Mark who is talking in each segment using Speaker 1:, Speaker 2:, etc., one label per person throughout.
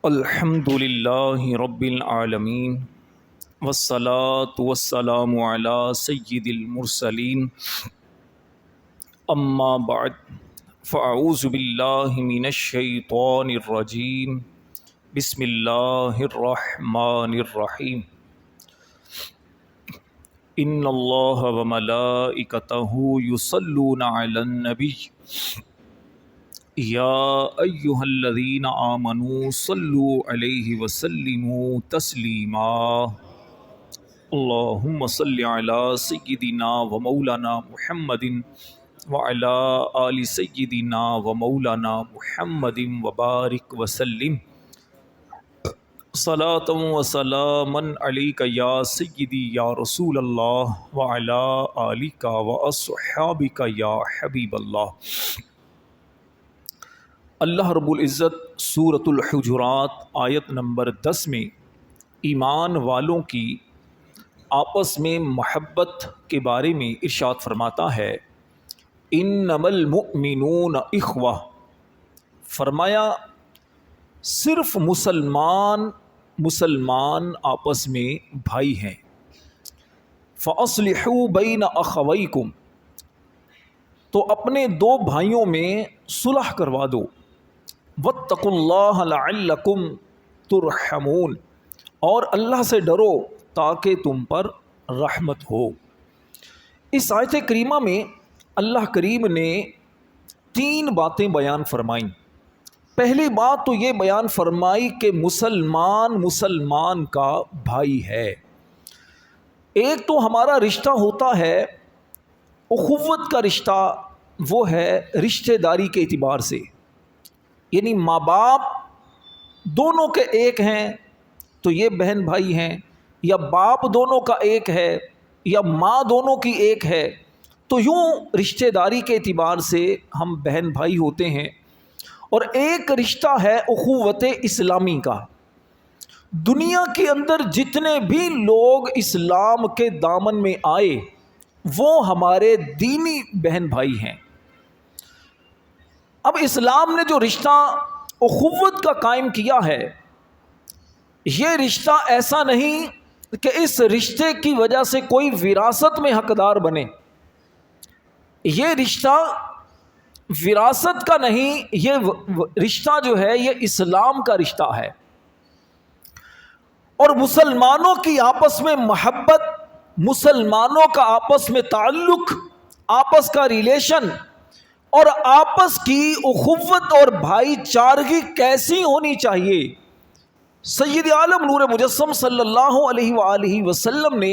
Speaker 1: الحمد للہ رب العالمین والصلاة والسلام علی سید المرسلین اما بعد فاعوذ باللہ من الشیطان الرجیم بسم اللہ الرحمن الرحیم ان اللہ وملائکتہ یصلون علی النبی یا ایہا الذین آمنوا صلوا علیہ وسلموا تسلیما اللہم صل علی سیدنا و مولانا محمد وعلی آل سیدنا و مولانا محمد وبارک وسلم صلاۃ و سلاما علیک یا سیدی یا رسول اللہ وعلی آلک و اصحابک یا حبیب اللہ۔ اللہ رب العزت سورۃ الحجرات آیت نمبر 10 میں ایمان والوں کی آپس میں محبت کے بارے میں ارشاد فرماتا ہے، انما المؤمنون اخوہ، فرمایا صرف مسلمان آپس میں بھائی ہیں۔ فاصلحوا بین اخویکم، تو اپنے دو بھائیوں میں صلح کروا دو۔ واتقوا اللہ لعلکم ترحمون، اور اللہ سے ڈرو تاکہ تم پر رحمت ہو۔ اس آیت کریمہ میں اللہ کریم نے 3 باتیں بیان فرمائیں۔ پہلی بات تو یہ بیان فرمائی کہ مسلمان کا بھائی ہے۔ ایک تو ہمارا رشتہ ہوتا ہے اخوت کا رشتہ، وہ ہے رشتہ داری کے اعتبار سے، یعنی ماں باپ دونوں کے ایک ہیں تو یہ بہن بھائی ہیں، یا باپ دونوں کا ایک ہے یا ماں دونوں کی ایک ہے، تو یوں رشتہ داری کے اعتبار سے ہم بہن بھائی ہوتے ہیں۔ اور ایک رشتہ ہے اخوت اسلامی کا۔ دنیا کے اندر جتنے بھی لوگ اسلام کے دامن میں آئے وہ ہمارے دینی بہن بھائی ہیں۔ اب اسلام نے جو رشتہ اخوت کا قائم کیا ہے، یہ رشتہ ایسا نہیں کہ اس رشتے کی وجہ سے کوئی وراثت میں حقدار بنے۔ یہ رشتہ وراثت کا نہیں، یہ رشتہ جو ہے یہ اسلام کا رشتہ ہے۔ اور مسلمانوں کی آپس میں محبت، مسلمانوں کا آپس میں تعلق، آپس کا ریلیشن اور آپس کی اخوت اور بھائی چارگی کیسی ہونی چاہیے، سید عالم نور مجسم صلی اللہ علیہ وآلہ وسلم نے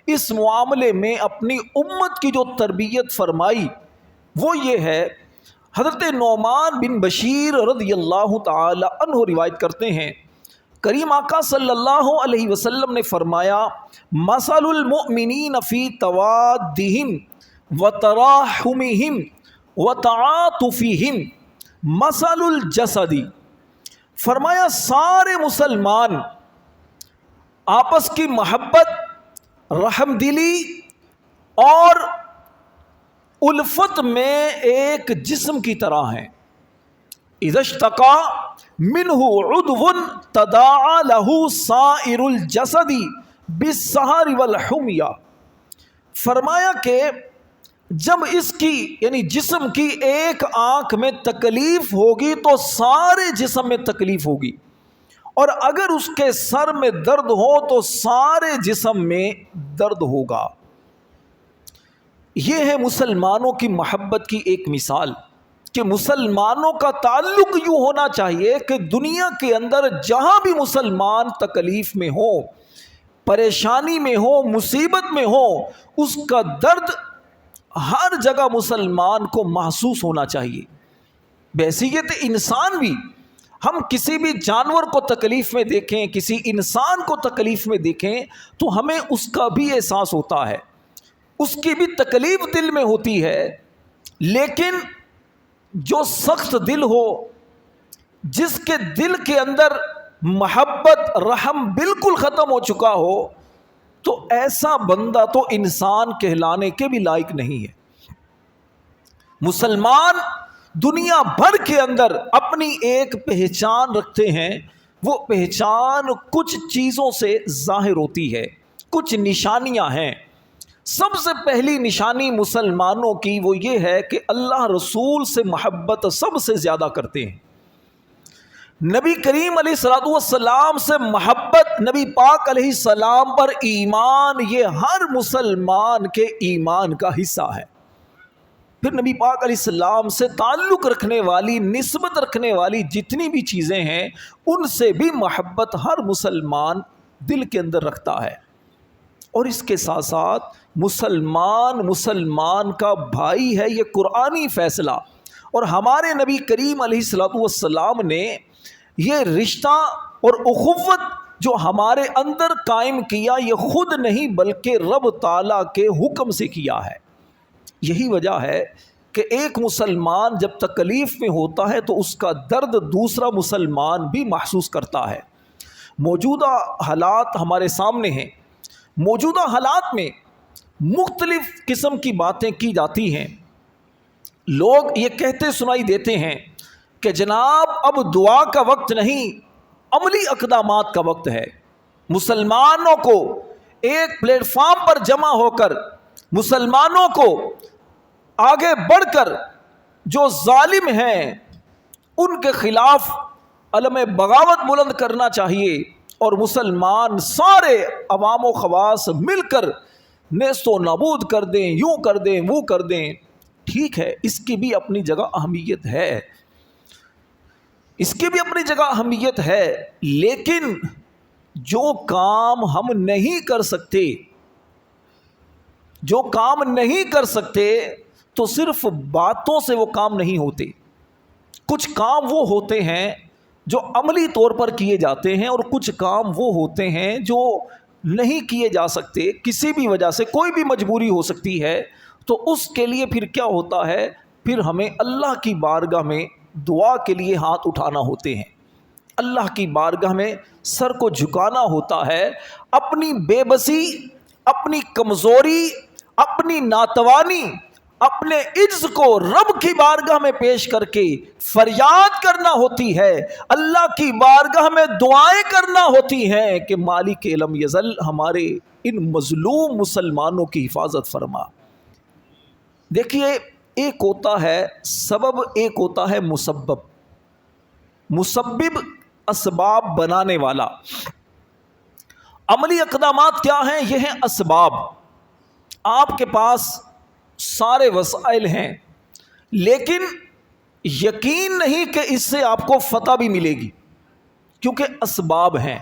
Speaker 1: اس معاملے میں اپنی امت کی جو تربیت فرمائی وہ یہ ہے۔ حضرت نعمان بن بشیر رضی اللہ تعالی عنہ روایت کرتے ہیں، کریم آقا صلی اللہ علیہ وسلم نے فرمایا، مثل المؤمنین فی توادہم وتراحمہم وتعاطفہم مثل الجسد، فرمایا سارے مسلمان آپس کی محبت، رحم دلی اور الفت میں ایک جسم کی طرح ہیں۔ اذا اشتکا منہ عضو تداعی لہ سائر الجسد بالسہر والحمیہ، فرمایا کہ جب اس کی یعنی جسم کی ایک آنکھ میں تکلیف ہوگی تو سارے جسم میں تکلیف ہوگی، اور اگر اس کے سر میں درد ہو تو سارے جسم میں درد ہوگا۔ یہ ہے مسلمانوں کی محبت کی ایک مثال، کہ مسلمانوں کا تعلق یوں ہونا چاہیے کہ دنیا کے اندر جہاں بھی مسلمان تکلیف میں ہو، پریشانی میں ہو، مصیبت میں ہو، اس کا درد ہر جگہ مسلمان کو محسوس ہونا چاہیے۔ بحیثیت انسان بھی ہم کسی بھی جانور کو تکلیف میں دیکھیں، کسی انسان کو تکلیف میں دیکھیں تو ہمیں اس کا بھی احساس ہوتا ہے، اس کی بھی تکلیف دل میں ہوتی ہے۔ لیکن جو سخت دل ہو، جس کے دل کے اندر محبت، رحم بالکل ختم ہو چکا ہو، تو ایسا بندہ تو انسان کہلانے کے بھی لائق نہیں ہے۔ مسلمان دنیا بھر کے اندر اپنی ایک پہچان رکھتے ہیں، وہ پہچان کچھ چیزوں سے ظاہر ہوتی ہے، کچھ نشانیاں ہیں۔ سب سے پہلی نشانی مسلمانوں کی وہ یہ ہے کہ اللہ رسول سے محبت سب سے زیادہ کرتے ہیں۔ نبی کریم علیہ الصلوۃ والسلام سے محبت، نبی پاک علیہ السلام پر ایمان، یہ ہر مسلمان کے ایمان کا حصہ ہے۔ پھر نبی پاک علیہ السلام سے تعلق رکھنے والی، نسبت رکھنے والی جتنی بھی چیزیں ہیں ان سے بھی محبت ہر مسلمان دل کے اندر رکھتا ہے۔ اور اس کے ساتھ ساتھ مسلمان کا بھائی ہے، یہ قرآنی فیصلہ، اور ہمارے نبی کریم علیہ الصلوۃ والسلام نے یہ رشتہ اور اخوت جو ہمارے اندر قائم کیا، یہ خود نہیں بلکہ رب تعالیٰ کے حکم سے کیا ہے۔ یہی وجہ ہے کہ ایک مسلمان جب تکلیف میں ہوتا ہے تو اس کا درد دوسرا مسلمان بھی محسوس کرتا ہے۔ موجودہ حالات ہمارے سامنے ہیں، موجودہ حالات میں مختلف قسم کی باتیں کی جاتی ہیں۔ لوگ یہ کہتے سنائی دیتے ہیں کہ جناب اب دعا کا وقت نہیں، عملی اقدامات کا وقت ہے۔ مسلمانوں کو ایک پلیٹ فارم پر جمع ہو کر، مسلمانوں کو آگے بڑھ کر جو ظالم ہیں ان کے خلاف علم بغاوت بلند کرنا چاہیے، اور مسلمان سارے عوام و خواص مل کر نیست و نابود کر دیں، یوں کر دیں، وہ کر دیں۔ ٹھیک ہے، اس کی بھی اپنی جگہ اہمیت ہے، اس کی بھی اپنی جگہ اہمیت ہے، لیکن جو کام ہم نہیں کر سکتے، جو کام نہیں کر سکتے تو صرف باتوں سے وہ کام نہیں ہوتے۔ کچھ کام وہ ہوتے ہیں جو عملی طور پر کیے جاتے ہیں، اور کچھ کام وہ ہوتے ہیں جو نہیں کیے جا سکتے، کسی بھی وجہ سے کوئی بھی مجبوری ہو سکتی ہے، تو اس کے لیے پھر کیا ہوتا ہے، پھر ہمیں اللہ کی بارگاہ میں دعا کے لیے ہاتھ اٹھانا ہوتے ہیں، اللہ کی بارگاہ میں سر کو جھکانا ہوتا ہے، اپنی بے بسی، اپنی کمزوری، اپنی ناتوانی، اپنے عجز کو رب کی بارگاہ میں پیش کر کے فریاد کرنا ہوتی ہے، اللہ کی بارگاہ میں دعائیں کرنا ہوتی ہیں کہ مالک لم یزل ہمارے ان مظلوم مسلمانوں کی حفاظت فرما۔ دیکھیے، ایک ہوتا ہے سبب، ایک ہوتا ہے مسبب۔ مسبب اسباب بنانے والا، عملی اقدامات کیا ہیں؟ یہ ہیں اسباب۔ آپ کے پاس سارے وسائل ہیں، لیکن یقین نہیں کہ اس سے آپ کو فتح بھی ملے گی، کیونکہ اسباب ہیں۔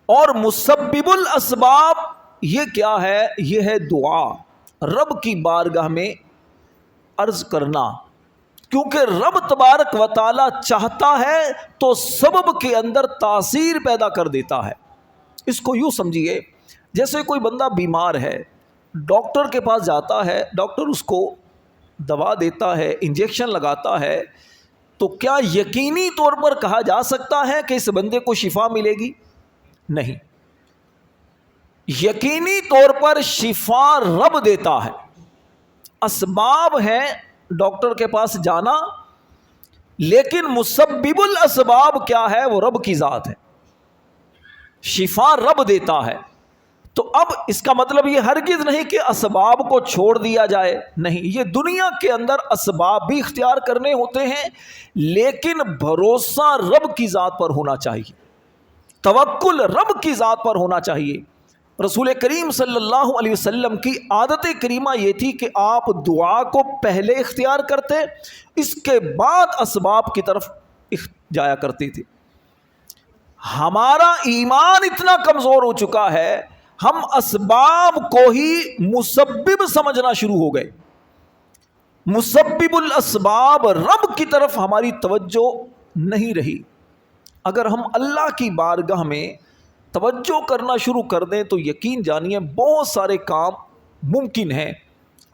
Speaker 1: اور مسبب الاسباب یہ کیا ہے؟ یہ ہے دعا، رب کی بارگاہ میں عرض کرنا، کیونکہ رب تبارک و تعالی چاہتا ہے تو سبب کے اندر تاثیر پیدا کر دیتا ہے۔ اس کو یوں سمجھیے، جیسے کوئی بندہ بیمار ہے، ڈاکٹر کے پاس جاتا ہے، ڈاکٹر اس کو دوا دیتا ہے، انجیکشن لگاتا ہے، تو کیا یقینی طور پر کہا جا سکتا ہے کہ اس بندے کو شفا ملے گی؟ نہیں، یقینی طور پر شفا رب دیتا ہے۔ اسباب ہے ڈاکٹر کے پاس جانا، لیکن مسبب الاسباب کیا ہے؟ وہ رب کی ذات ہے، شفا رب دیتا ہے۔ تو اب اس کا مطلب یہ ہرگز نہیں کہ اسباب کو چھوڑ دیا جائے، نہیں، یہ دنیا کے اندر اسباب بھی اختیار کرنے ہوتے ہیں، لیکن بھروسہ رب کی ذات پر ہونا چاہیے، توکل رب کی ذات پر ہونا چاہیے۔ رسول کریم صلی اللہ علیہ وسلم کی عادت کریمہ یہ تھی کہ آپ دعا کو پہلے اختیار کرتے، اس کے بعد اسباب کی طرف جایا کرتے تھے۔ ہمارا ایمان اتنا کمزور ہو چکا ہے، ہم اسباب کو ہی مسبب سمجھنا شروع ہو گئے۔ مسبب الاسباب رب کی طرف ہماری توجہ نہیں رہی۔ اگر ہم اللہ کی بارگاہ میں توجہ کرنا شروع کر دیں تو یقین جانیے بہت سارے کام ممکن ہیں۔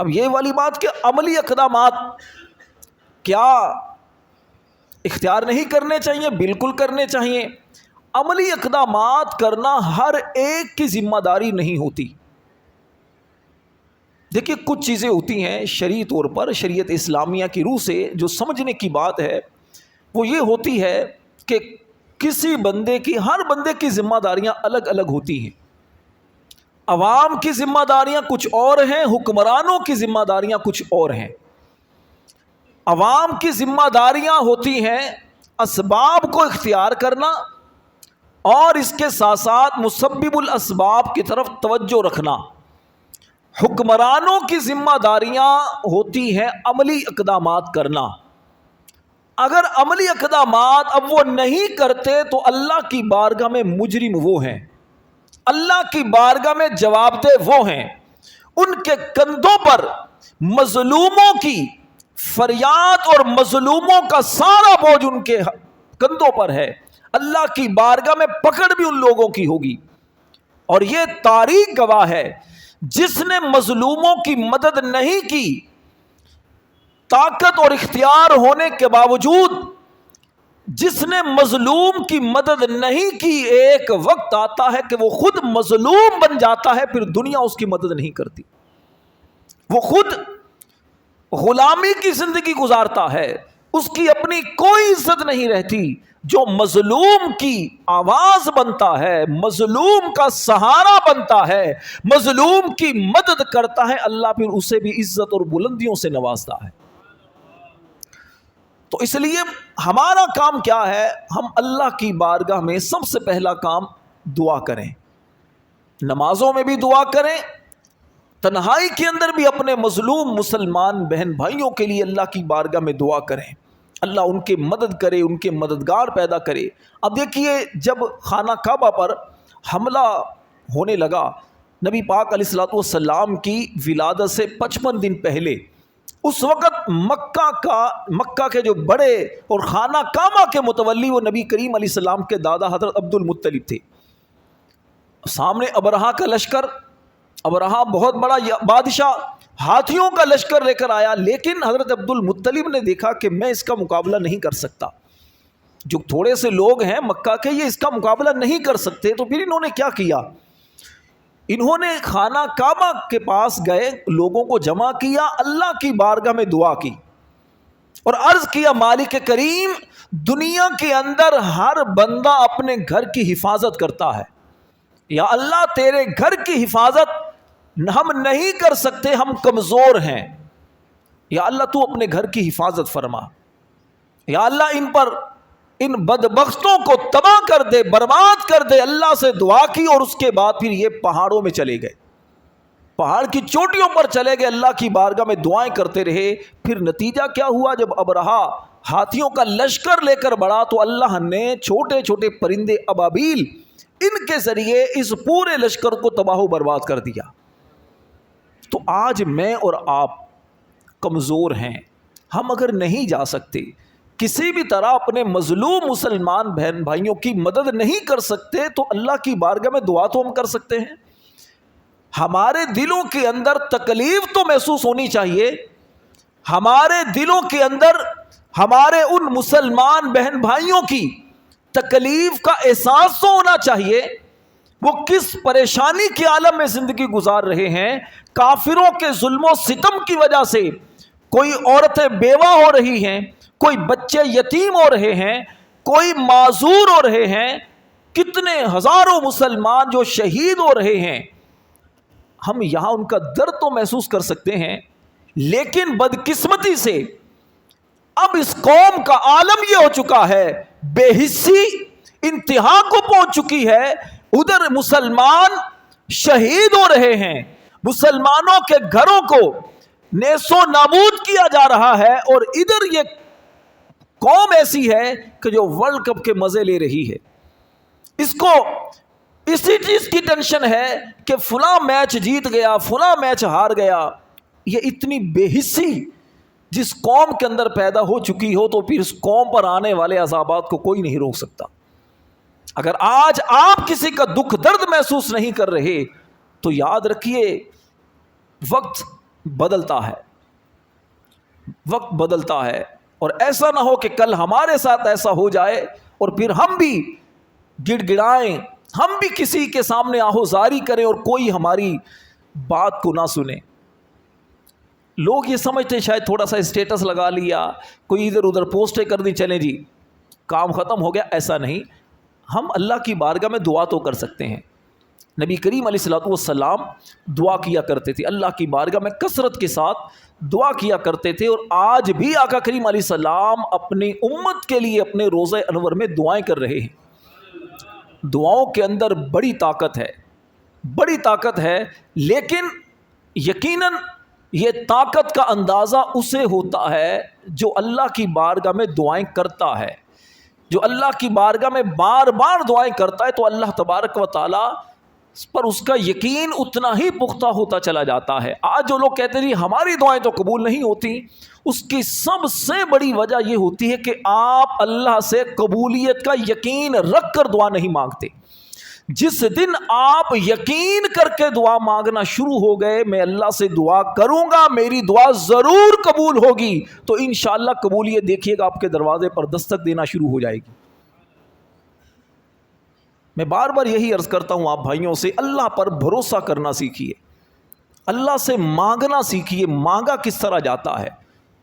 Speaker 1: اب یہ والی بات کہ عملی اقدامات کیا اختیار نہیں کرنے چاہیے؟ بالکل کرنے چاہیے۔ عملی اقدامات کرنا ہر ایک کی ذمہ داری نہیں ہوتی۔ دیکھیے، کچھ چیزیں ہوتی ہیں شرعی طور پر، شریعت اسلامیہ کی روح سے جو سمجھنے کی بات ہے وہ یہ ہوتی ہے کہ کسی بندے کی، ہر بندے کی ذمہ داریاں الگ الگ ہوتی ہیں. عوام کی ذمہ داریاں کچھ اور ہیں، حکمرانوں کی ذمہ داریاں کچھ اور ہیں. عوام کی ذمہ داریاں ہوتی ہیں اسباب کو اختیار کرنا اور اس کے ساتھ ساتھ مسبب الاسباب کی طرف توجہ رکھنا. حکمرانوں کی ذمہ داریاں ہوتی ہیں عملی اقدامات کرنا. اگر عملی اقدامات اب وہ نہیں کرتے تو اللہ کی بارگاہ میں مجرم وہ ہیں، اللہ کی بارگاہ میں جواب دہ وہ ہیں. ان کے کندھوں پر مظلوموں کی فریاد اور مظلوموں کا سارا بوجھ ان کے کندھوں پر ہے. اللہ کی بارگاہ میں پکڑ بھی ان لوگوں کی ہوگی. اور یہ تاریخ گواہ ہے، جس نے مظلوموں کی مدد نہیں کی، طاقت اور اختیار ہونے کے باوجود جس نے مظلوم کی مدد نہیں کی، ایک وقت آتا ہے کہ وہ خود مظلوم بن جاتا ہے، پھر دنیا اس کی مدد نہیں کرتی، وہ خود غلامی کی زندگی گزارتا ہے، اس کی اپنی کوئی عزت نہیں رہتی. جو مظلوم کی آواز بنتا ہے، مظلوم کا سہارا بنتا ہے، مظلوم کی مدد کرتا ہے، اللہ پھر اسے بھی عزت اور بلندیوں سے نوازتا ہے. تو اس لیے ہمارا کام کیا ہے؟ ہم اللہ کی بارگاہ میں سب سے پہلا کام دعا کریں. نمازوں میں بھی دعا کریں، تنہائی کے اندر بھی اپنے مظلوم مسلمان بہن بھائیوں کے لیے اللہ کی بارگاہ میں دعا کریں. اللہ ان کے مدد کرے، ان کے مددگار پیدا کرے. اب دیکھیے، جب خانہ کعبہ پر حملہ ہونے لگا، نبی پاک علیہ الصلوۃ والسلام کی ولادت سے 55 دن پہلے، اس وقت مکہ کے جو بڑے اور خانہ کعبہ کے متولی وہ نبی کریم علیہ السلام کے دادا حضرت عبد المطلب تھے. سامنے ابرہہ کا لشکر، ابرہہ بہت بڑا بادشاہ، ہاتھیوں کا لشکر لے کر آیا، لیکن حضرت عبد المطلب نے دیکھا کہ میں اس کا مقابلہ نہیں کر سکتا. جو تھوڑے سے لوگ ہیں مکہ کے، یہ اس کا مقابلہ نہیں کر سکتے. تو پھر انہوں نے کیا کیا؟ انہوں نے خانہ کعبہ کے پاس گئے، لوگوں کو جمع کیا، اللہ کی بارگاہ میں دعا کی اور عرض کیا، مالک کریم، دنیا کے اندر ہر بندہ اپنے گھر کی حفاظت کرتا ہے، یا اللہ تیرے گھر کی حفاظت ہم نہیں کر سکتے، ہم کمزور ہیں، یا اللہ تو اپنے گھر کی حفاظت فرما، یا اللہ ان بدبختوں کو تباہ کر دے، برباد کر دے. اللہ سے دعا کی اور اس کے بعد پھر یہ پہاڑوں میں چلے گئے، پہاڑ کی چوٹیوں پر چلے گئے، اللہ کی بارگاہ میں دعائیں کرتے رہے. پھر نتیجہ کیا ہوا؟ جب ابرہہ ہاتھیوں کا لشکر لے کر بڑھا تو اللہ نے چھوٹے چھوٹے پرندے ابابیل، ان کے ذریعے اس پورے لشکر کو تباہ و برباد کر دیا. تو آج میں اور آپ کمزور ہیں، ہم اگر نہیں جا سکتے، کسی بھی طرح اپنے مظلوم مسلمان بہن بھائیوں کی مدد نہیں کر سکتے، تو اللہ کی بارگاہ میں دعا تو ہم کر سکتے ہیں. ہمارے دلوں کے اندر تکلیف تو محسوس ہونی چاہیے، ہمارے دلوں کے اندر ہمارے ان مسلمان بہن بھائیوں کی تکلیف کا احساس تو ہونا چاہیے. وہ کس پریشانی کے عالم میں زندگی گزار رہے ہیں. کافروں کے ظلم و ستم کی وجہ سے کوئی عورتیں بیوہ ہو رہی ہیں، کوئی بچے یتیم ہو رہے ہیں، کوئی معذور ہو رہے ہیں، کتنے ہزاروں مسلمان جو شہید ہو رہے ہیں. ہم یہاں ان کا درد تو محسوس کر سکتے ہیں، لیکن بدقسمتی سے اب اس قوم کا عالم یہ ہو چکا ہے، بے حسی انتہا کو پہنچ چکی ہے. ادھر مسلمان شہید ہو رہے ہیں، مسلمانوں کے گھروں کو نیست و نابود کیا جا رہا ہے، اور ادھر یہ قوم ایسی ہے کہ جو ورلڈ کپ کے مزے لے رہی ہے. اس کو اسی چیز کی ٹینشن ہے کہ فلاں میچ جیت گیا، فلاں میچ ہار گیا. یہ اتنی بے حسی جس قوم کے اندر پیدا ہو چکی ہو، تو پھر اس قوم پر آنے والے عذابات کو کوئی نہیں روک سکتا. اگر آج آپ کسی کا دکھ درد محسوس نہیں کر رہے تو یاد رکھیے، وقت بدلتا ہے، وقت بدلتا ہے، اور ایسا نہ ہو کہ کل ہمارے ساتھ ایسا ہو جائے اور پھر ہم بھی گڑ گڑائیں، ہم بھی کسی کے سامنے آہوزاری کریں اور کوئی ہماری بات کو نہ سنے. لوگ یہ سمجھتے شاید تھوڑا سا اسٹیٹس لگا لیا، کوئی ادھر ادھر پوسٹیں کر دی، چلیں جی کام ختم ہو گیا. ایسا نہیں. ہم اللہ کی بارگاہ میں دعا تو کر سکتے ہیں. نبی کریم علیہ الصلوۃ والسلام دعا کیا کرتے تھے, اللہ کی بارگاہ میں کثرت کے ساتھ دعا کیا کرتے تھے, اور آج بھی آقا کریم علیہ السلام اپنی امت کے لیے اپنے روضہ انور میں دعائیں کر رہے ہیں. دعاؤں کے اندر بڑی طاقت ہے, بڑی طاقت ہے, لیکن یقیناً یہ طاقت کا اندازہ اسے ہوتا ہے جو اللہ کی بارگاہ میں دعائیں کرتا ہے. جو اللہ کی بارگاہ میں بار بار دعائیں کرتا ہے تو اللہ تبارک و تعالی پر اس کا یقین اتنا ہی پختہ ہوتا چلا جاتا ہے. آج جو لوگ کہتے ہیں ہماری دعائیں تو قبول نہیں ہوتی, اس کی سب سے بڑی وجہ یہ ہوتی ہے کہ آپ اللہ سے قبولیت کا یقین رکھ کر دعا نہیں مانگتے. جس دن آپ یقین کر کے دعا مانگنا شروع ہو گئے, میں اللہ سے دعا کروں گا, میری دعا ضرور قبول ہوگی, تو انشاءاللہ قبولیت دیکھیے گا آپ کے دروازے پر دستک دینا شروع ہو جائے گی. میں بار بار یہی عرض کرتا ہوں آپ بھائیوں سے, اللہ پر بھروسہ کرنا سیکھیے, اللہ سے مانگنا سیکھیے. مانگا کس طرح جاتا ہے,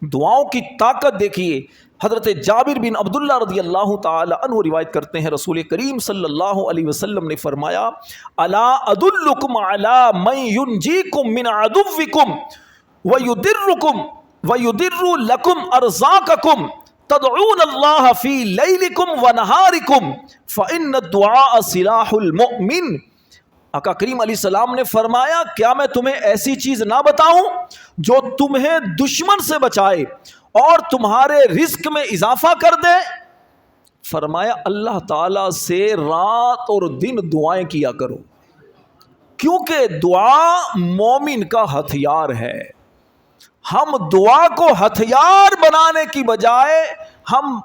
Speaker 1: دعاؤں کی طاقت دیکھیے. حضرت جابر بن عبداللہ رضی اللہ تعالی عنہ روایت کرتے ہیں, رسول کریم صلی اللہ علیہ وسلم نے فرمایا, الا ادلکم علی من ینجیکم من عدوکم ویدرکم ویدر لکم ارزاقکم تدعون اللہ فی لیلکم ونہارکم فإن الدعاء سلاح المؤمن. آقا کریم علیہ السلام نے فرمایا, کیا میں تمہیں ایسی چیز نہ بتاؤں جو تمہیں دشمن سے بچائے اور تمہارے رزق میں اضافہ کر دے؟ فرمایا, اللہ تعالیٰ سے رات اور دن دعائیں کیا کرو, کیونکہ دعا مومن کا ہتھیار ہے. ہم دعا کو ہتھیار بنانے کی بجائے ہم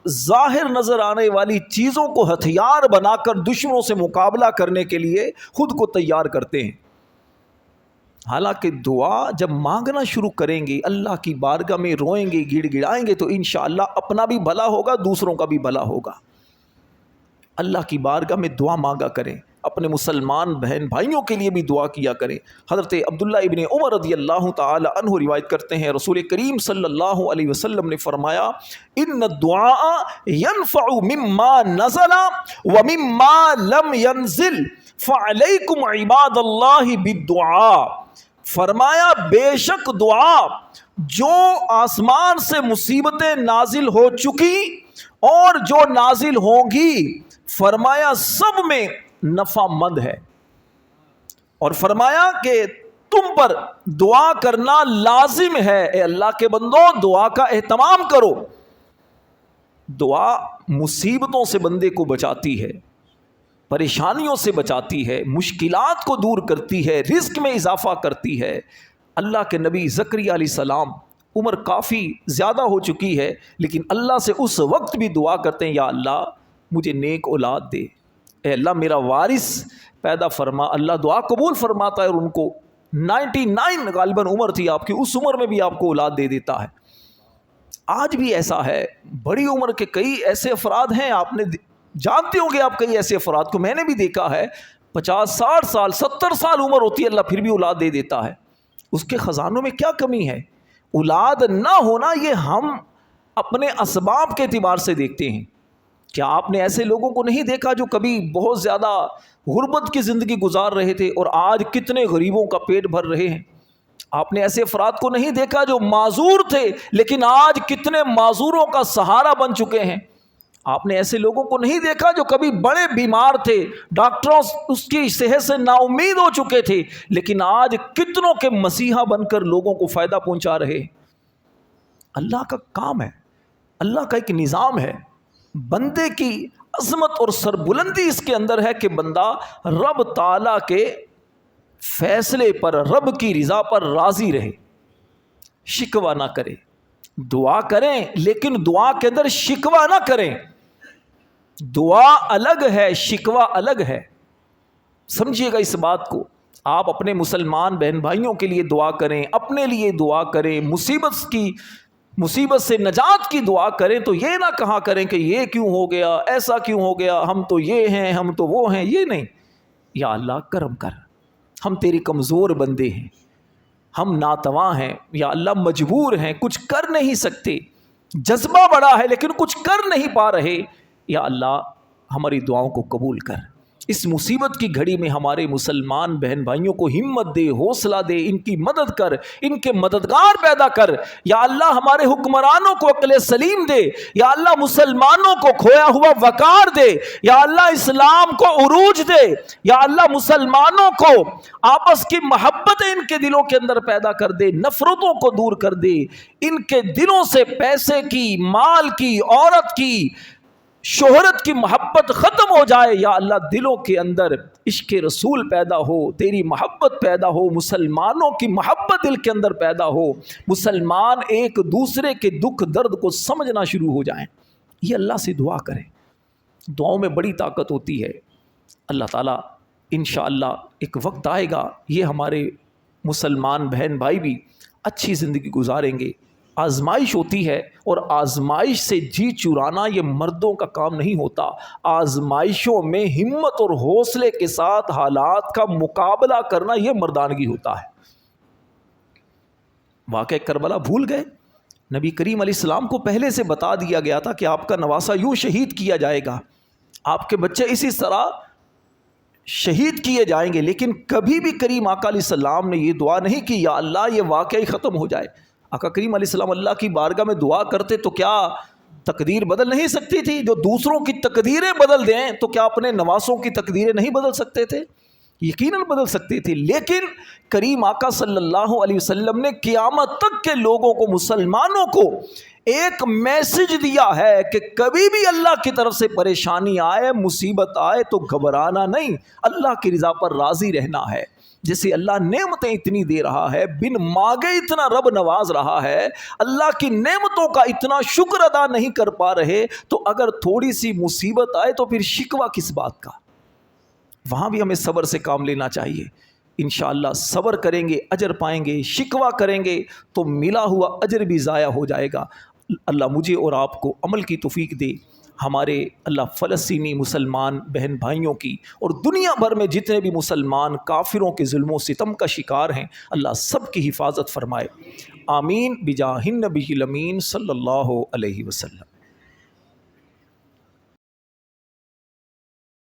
Speaker 1: ظاہر نظر آنے والی چیزوں کو ہتھیار بنا کر دشمنوں سے مقابلہ کرنے کے لیے خود کو تیار کرتے ہیں. حالانکہ دعا جب مانگنا شروع کریں گے, اللہ کی بارگاہ میں روئیں گے, گڑ گڑائیں گے, تو انشاءاللہ اپنا بھی بھلا ہوگا, دوسروں کا بھی بھلا ہوگا. اللہ کی بارگاہ میں دعا مانگا کریں, اپنے مسلمان بہن بھائیوں کے لیے بھی دعا کیا کریں. حضرت عبداللہ ابن عمر رضی اللہ تعالی عنہ روایت کرتے ہیں, رسول کریم صلی اللہ علیہ وسلم نے فرمایا, ان الدعاء ينفع مما نزل ومما لم ينزل فعلیکم عباد اللہ بالدعاء. فرمایا, بے شک دعا جو آسمان سے مصیبتیں نازل ہو چکی اور جو نازل ہوں گی, فرمایا سب میں نفع مند ہے. اور فرمایا کہ تم پر دعا کرنا لازم ہے. اے اللہ کے بندو, دعا کا اہتمام کرو. دعا مصیبتوں سے بندے کو بچاتی ہے, پریشانیوں سے بچاتی ہے, مشکلات کو دور کرتی ہے, رزق میں اضافہ کرتی ہے. اللہ کے نبی زکریا علیہ السلام, عمر کافی زیادہ ہو چکی ہے, لیکن اللہ سے اس وقت بھی دعا کرتے ہیں, یا اللہ مجھے نیک اولاد دے, اے اللہ میرا وارث پیدا فرما. اللہ دعا قبول فرماتا ہے, اور ان کو 99 غالباً عمر تھی آپ کی, اس عمر میں بھی آپ کو اولاد دے دیتا ہے. آج بھی ایسا ہے, بڑی عمر کے کئی ایسے افراد ہیں, آپ نے جانتے ہوں گے آپ کئی ایسے افراد کو, میں نے بھی دیکھا ہے, 50 60 سال 70 سال عمر ہوتی ہے, اللہ پھر بھی اولاد دے دیتا ہے. اس کے خزانوں میں کیا کمی ہے؟ اولاد نہ ہونا یہ ہم اپنے اسباب کے اعتبار سے دیکھتے ہیں. کیا آپ نے ایسے لوگوں کو نہیں دیکھا جو کبھی بہت زیادہ غربت کی زندگی گزار رہے تھے اور آج کتنے غریبوں کا پیٹ بھر رہے ہیں؟ آپ نے ایسے افراد کو نہیں دیکھا جو معذور تھے لیکن آج کتنے معذوروں کا سہارا بن چکے ہیں؟ آپ نے ایسے لوگوں کو نہیں دیکھا جو کبھی بڑے بیمار تھے, ڈاکٹروں اس کی صحت سے نا امید ہو چکے تھے, لیکن آج کتنوں کے مسیحا بن کر لوگوں کو فائدہ پہنچا رہے ہیں؟ اللہ کا کام ہے, اللہ کا ایک نظام ہے. بندے کی عظمت اور سربلندی اس کے اندر ہے کہ بندہ رب تعالیٰ کے فیصلے پر, رب کی رضا پر راضی رہے, شکوہ نہ کرے. دعا کریں لیکن دعا کے اندر شکوہ نہ کریں. دعا الگ ہے, شکوہ الگ ہے. سمجھیے گا اس بات کو. آپ اپنے مسلمان بہن بھائیوں کے لیے دعا کریں, اپنے لیے دعا کریں, مصیبت سے نجات کی دعا کریں, تو یہ نہ کہا کریں کہ یہ کیوں ہو گیا, ایسا کیوں ہو گیا, ہم تو یہ ہیں, ہم تو وہ ہیں. یہ نہیں. یا اللہ کرم کر, ہم تیری کمزور بندے ہیں, ہم ناتواں ہیں, یا اللہ مجبور ہیں, کچھ کر نہیں سکتے, جذبہ بڑا ہے لیکن کچھ کر نہیں پا رہے, یا اللہ ہماری دعاؤں کو قبول کر۔ اس مصیبت کی گھڑی میں ہمارے مسلمان بہن بھائیوں کو ہمت دے، حوصلہ دے، ان کی مدد کر، ان کے مددگار پیدا کر۔ یا اللہ ہمارے حکمرانوں کو عقل سلیم دے، یا اللہ مسلمانوں کو کھویا ہوا وقار دے، یا اللہ اسلام کو عروج دے، یا اللہ مسلمانوں کو آپس کی محبت ان کے دلوں کے اندر پیدا کر دے، نفرتوں کو دور کر دے، ان کے دلوں سے پیسے کی، مال کی، عورت کی، شہرت کی محبت ختم ہو جائے۔ یا اللہ دلوں کے اندر عشق رسول پیدا ہو، تیری محبت پیدا ہو، مسلمانوں کی محبت دل کے اندر پیدا ہو، مسلمان ایک دوسرے کے دکھ درد کو سمجھنا شروع ہو جائیں۔ یہ اللہ سے دعا کریں، دعاؤں میں بڑی طاقت ہوتی ہے۔ اللہ تعالیٰ انشاءاللہ ایک وقت آئے گا یہ ہمارے مسلمان بہن بھائی بھی اچھی زندگی گزاریں گے۔ آزمائش ہوتی ہے، اور آزمائش سے جی چرانا یہ مردوں کا کام نہیں ہوتا۔ آزمائشوں میں ہمت اور حوصلے کے ساتھ حالات کا مقابلہ کرنا یہ مردانگی ہوتا ہے۔ واقعہ کربلا بھول گئے؟ نبی کریم علیہ السلام کو پہلے سے بتا دیا گیا تھا کہ آپ کا نواسہ یوں شہید کیا جائے گا، آپ کے بچے اسی طرح شہید کیے جائیں گے، لیکن کبھی بھی کریم آقا علیہ السلام نے یہ دعا نہیں کی یا اللہ یہ واقعی ختم ہو جائے۔ آقا کریم علیہ السلام اللہ کی بارگاہ میں دعا کرتے تو کیا تقدیر بدل نہیں سکتی تھی؟ جو دوسروں کی تقدیریں بدل دیں تو کیا اپنے نواسوں کی تقدیریں نہیں بدل سکتے تھے؟ یقیناً بدل سکتی تھی، لیکن کریم آقا صلی اللہ علیہ وسلم نے قیامت تک کے لوگوں کو، مسلمانوں کو ایک میسج دیا ہے کہ کبھی بھی اللہ کی طرف سے پریشانی آئے، مصیبت آئے تو گھبرانا نہیں، اللہ کی رضا پر راضی رہنا ہے۔ جیسے اللہ نعمتیں اتنی دے رہا ہے، بن مانگے اتنا رب نواز رہا ہے، اللہ کی نعمتوں کا اتنا شکر ادا نہیں کر پا رہے، تو اگر تھوڑی سی مصیبت آئے تو پھر شکوہ کس بات کا؟ وہاں بھی ہمیں صبر سے کام لینا چاہیے۔ انشاءاللہ صبر کریں گے اجر پائیں گے، شکوہ کریں گے تو ملا ہوا اجر بھی ضائع ہو جائے گا۔ اللہ مجھے اور آپ کو عمل کی توفیق دے۔ ہمارے اللہ فلسطینی مسلمان بہن بھائیوں کی اور دنیا بھر میں جتنے بھی مسلمان کافروں کے ظلم و ستم کا شکار ہیں، اللہ سب کی حفاظت فرمائے۔ آمین بجاہ النبی الامین صلی اللہ علیہ وسلم۔